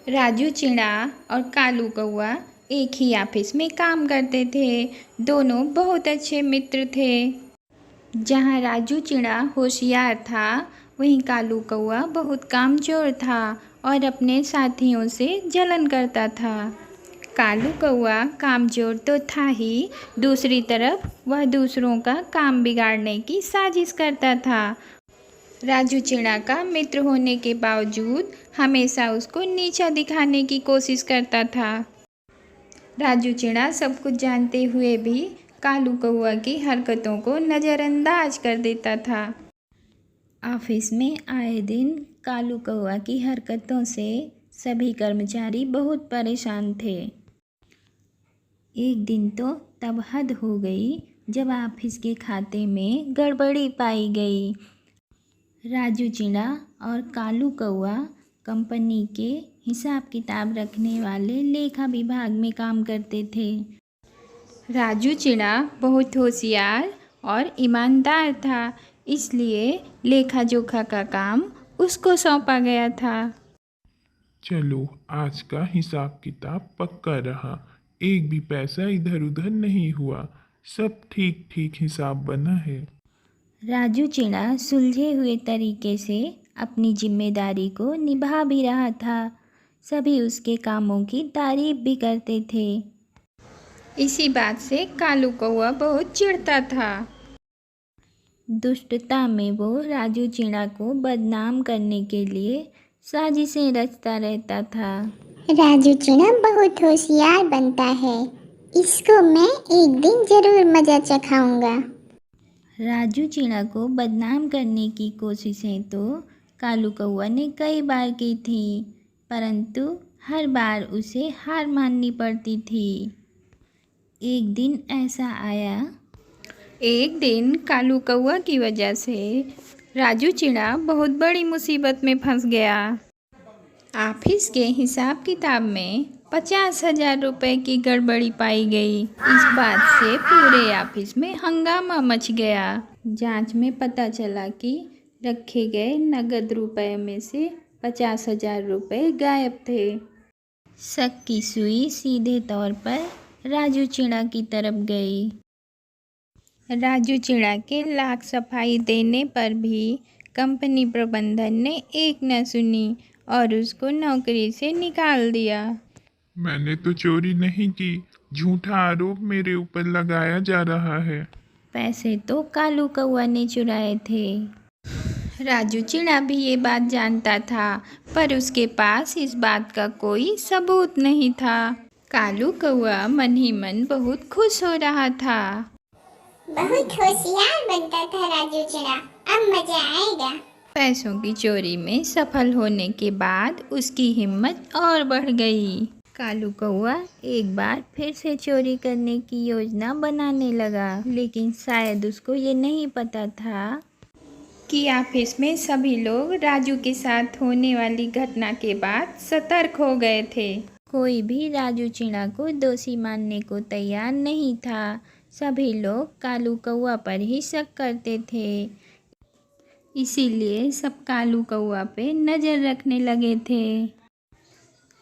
राजू चिड़ा और कालू कौआ एक ही ऑफिस में काम करते थे। दोनों बहुत अच्छे मित्र थे। जहाँ राजू चिड़ा होशियार था, वहीं कालू कौआ बहुत कामचोर था और अपने साथियों से जलन करता था। कालू कौआ कामचोर तो था ही, दूसरी तरफ वह दूसरों का काम बिगाड़ने की साजिश करता था। राजू चिड़ा का मित्र होने के बावजूद हमेशा उसको नीचा दिखाने की कोशिश करता था। राजू चिड़ा सब कुछ जानते हुए भी कालू कौआ की हरकतों को नज़रअंदाज कर देता था। ऑफिस में आए दिन कालू कौआ की हरकतों से सभी कर्मचारी बहुत परेशान थे। एक दिन तो तब हद हो गई जब ऑफिस के खाते में गड़बड़ी पाई गई। राजू चिड़ा और कालू कौआ कंपनी के हिसाब किताब रखने वाले लेखा विभाग में काम करते थे। राजू चिड़ा बहुत होशियार और ईमानदार था, इसलिए लेखा जोखा का काम उसको सौंपा गया था। चलो, आज का हिसाब किताब पक्का रहा। एक भी पैसा इधर उधर नहीं हुआ। सब ठीक ठीक हिसाब बना है। राजू चिड़ा सुलझे हुए तरीके से अपनी जिम्मेदारी को निभा भी रहा था। सभी उसके कामों की तारीफ भी करते थे। इसी बात से कालू कौआ बहुत चिढ़ता था। दुष्टता में वो राजू चिड़ा को बदनाम करने के लिए साजिशें रचता रहता था। राजू चिड़ा बहुत होशियार बनता है। इसको मैं एक दिन जरूर मजा चखाऊंगा। राजू चिड़ा को बदनाम करने की कोशिशें तो कालू कौआ ने कई बार की थी, परंतु हर बार उसे हार माननी पड़ती थी। एक दिन ऐसा आया। एक दिन कालू कौआ की वजह से राजू चिड़ा बहुत बड़ी मुसीबत में फंस गया। ऑफिस के हिसाब किताब में 50,000 रुपये की गड़बड़ी पाई गई। इस बात से पूरे ऑफिस में हंगामा मच गया। जांच में पता चला कि रखे गए नगद रुपए में से 50,000 रुपये गायब थे। शक की सुई सीधे तौर पर राजू चिड़ा की तरफ गई। राजू चिड़ा के लाख सफाई देने पर भी कंपनी प्रबंधन ने एक न सुनी और उसको नौकरी से निकाल दिया। मैंने तो चोरी नहीं की। झूठा आरोप मेरे ऊपर लगाया जा रहा है। पैसे तो कालू कौआ ने चुराए थे। राजू चिड़ा भी ये बात जानता था, पर उसके पास इस बात का कोई सबूत नहीं था। कालू कौआ मन ही मन बहुत खुश हो रहा था। बहुत होशियार बनता था राजू चिड़ा। अब मजा आएगा। पैसों की चोरी में सफल होने के बाद उसकी हिम्मत और बढ़ गई। कालू कौआ एक बार फिर से चोरी करने की योजना बनाने लगा, लेकिन शायद उसको ये नहीं पता था कि ऑफिस में सभी लोग राजू के साथ होने वाली घटना के बाद सतर्क हो गए थे। कोई भी राजू चिड़ा को दोषी मानने को तैयार नहीं था। सभी लोग कालू कौआ पर ही शक करते थे। इसीलिए सब कालू कौआ पे नज़र रखने लगे थे।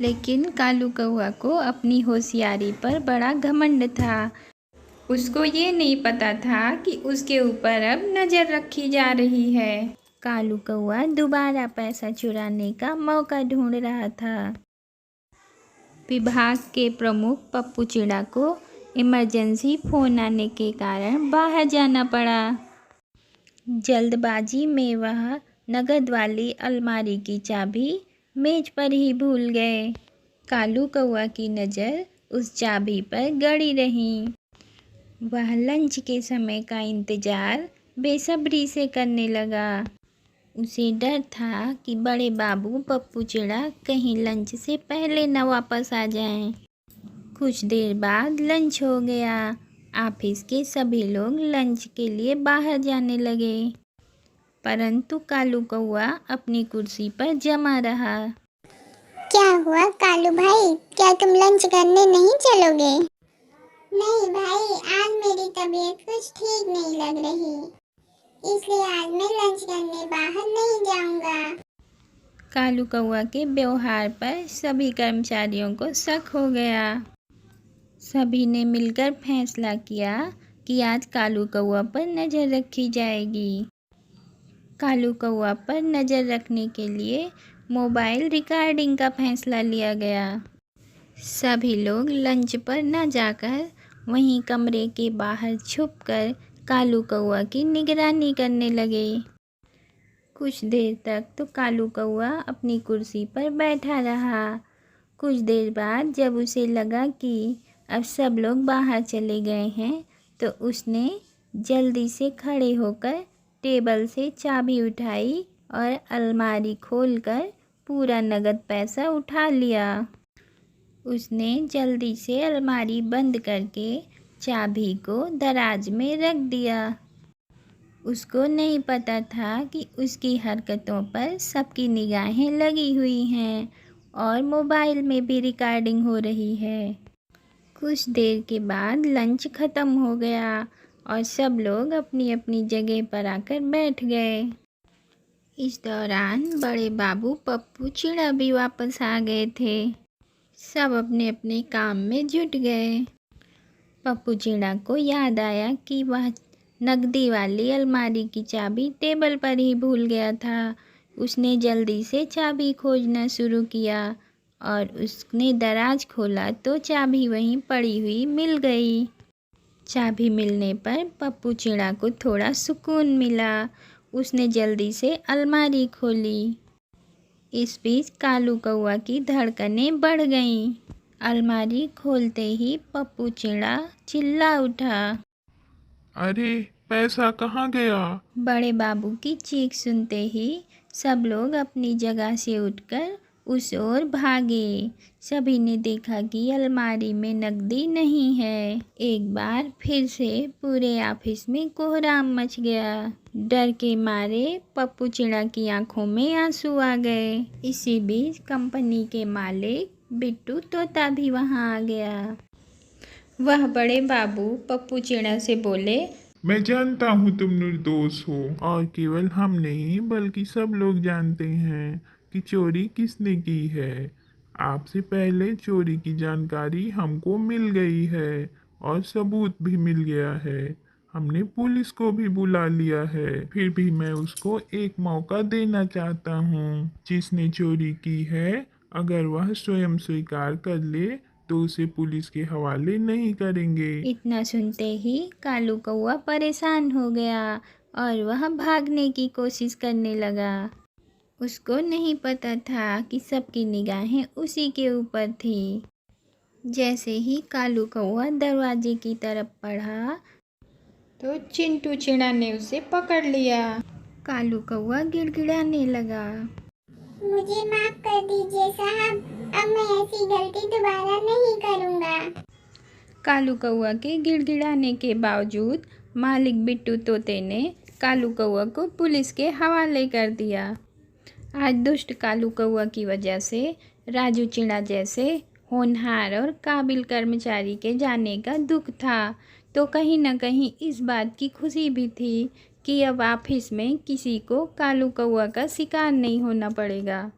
लेकिन कालू कौआ को अपनी होशियारी पर बड़ा घमंड था। उसको ये नहीं पता था कि उसके ऊपर अब नज़र रखी जा रही है। कालू कौआ दोबारा पैसा चुराने का मौका ढूंढ रहा था। विभाग के प्रमुख पप्पू चिड़ा को इमरजेंसी फ़ोन आने के कारण बाहर जाना पड़ा। जल्दबाजी में वह नगद वाली अलमारी की चाबी मेज पर ही भूल गए। कालू कौआ की नज़र उस चाबी पर गड़ी रही। वह लंच के समय का इंतज़ार बेसब्री से करने लगा। उसे डर था कि बड़े बाबू पप्पू चिड़ा कहीं लंच से पहले न वापस आ जाएं। कुछ देर बाद लंच हो गया। ऑफिस के सभी लोग लंच के लिए बाहर जाने लगे, परंतु कालू कौआ अपनी कुर्सी पर जमा रहा। क्या हुआ कालू भाई, क्या तुम लंच करने नहीं चलोगे? नहीं भाई, आज मेरी तबीयत कुछ ठीक नहीं लग रही, इसलिए आज मैं लंच करने बाहर नहीं जाऊंगा। कालू कौआ के व्यवहार पर सभी कर्मचारियों को शक हो गया। सभी ने मिलकर फैसला किया कि आज कालू कौआ पर नज़र रखी जाएगी। कालू कौआ पर नज़र रखने के लिए मोबाइल रिकॉर्डिंग का फैसला लिया गया। सभी लोग लंच पर न जाकर वहीं कमरे के बाहर छुपकर कालू कौआ की निगरानी करने लगे। कुछ देर तक तो कालू कौआ अपनी कुर्सी पर बैठा रहा। कुछ देर बाद जब उसे लगा कि अब सब लोग बाहर चले गए हैं तो उसने जल्दी से खड़े होकर टेबल से चाबी उठाई और अलमारी खोलकर पूरा नगद पैसा उठा लिया। उसने जल्दी से अलमारी बंद करके चाबी को दराज में रख दिया। उसको नहीं पता था कि उसकी हरकतों पर सबकी निगाहें लगी हुई हैं और मोबाइल में भी रिकॉर्डिंग हो रही है। कुछ देर के बाद लंच ख़त्म हो गया और सब लोग अपनी अपनी जगह पर आकर बैठ गए। इस दौरान बड़े बाबू पप्पू चिड़ा भी वापस आ गए थे। सब अपने अपने काम में जुट गए। पप्पू चिड़ा को याद आया कि वह नकदी वाली अलमारी की चाबी टेबल पर ही भूल गया था। उसने जल्दी से चाबी खोजना शुरू किया और उसने दराज खोला तो चाबी वहीं पड़ी हुई मिल गई। चाबी मिलने पर पप्पू चिड़ा को थोड़ा सुकून मिला। उसने जल्दी से अलमारी खोली। इस बीच कालू कौआ की धड़कनें बढ़ गईं। अलमारी खोलते ही पप्पू चिड़ा चिल्ला उठा। अरे पैसा कहाँ गया? बड़े बाबू की चीख सुनते ही सब लोग अपनी जगह से उठकर उस ओर भागे। सभी ने देखा कि अलमारी में नकदी नहीं है। एक बार फिर से पूरे ऑफिस में कोहराम मच गया। डर के मारे पप्पू चिड़ा की आंखों में आंसू आ गए। इसी बीच कंपनी के मालिक बिट्टू तोता भी वहां आ गया। वह बड़े बाबू पप्पू चिड़ा से बोले, मैं जानता हूँ तुम निर्दोष हो और केवल हम नहीं बल्कि सब लोग जानते हैं कि चोरी किसने की है। आपसे पहले चोरी की जानकारी हमको मिल गई है और सबूत भी मिल गया है। हमने पुलिस को भी बुला लिया है। फिर भी मैं उसको एक मौका देना चाहता हूँ। जिसने चोरी की है अगर वह स्वयं स्वीकार कर ले तो उसे पुलिस के हवाले नहीं करेंगे। इतना सुनते ही कालू कौआ परेशान हो गया और वह भागने की कोशिश करने लगा। उसको नहीं पता था कि सबकी निगाहें उसी के ऊपर थी। जैसे ही कालू कौआ दरवाजे की तरफ बढ़ा तो चिंटू चिड़ा ने उसे पकड़ लिया। कालू कौआ गिड़गिड़ाने लगा। मुझे माफ कर दीजिए साहब, अब मैं ऐसी गलती दोबारा नहीं करूँगा। कालू कौआ के गिड़गिड़ाने के बावजूद मालिक बिट्टू तोते ने कालू कौआ को पुलिस के हवाले कर दिया। आज दुष्ट कालू कौआ की वजह से राजू चिड़ा जैसे होनहार और काबिल कर्मचारी के जाने का दुख था, तो कहीं न कहीं इस बात की खुशी भी थी कि अब ऑफिस में किसी को कालू कौआ का शिकार नहीं होना पड़ेगा।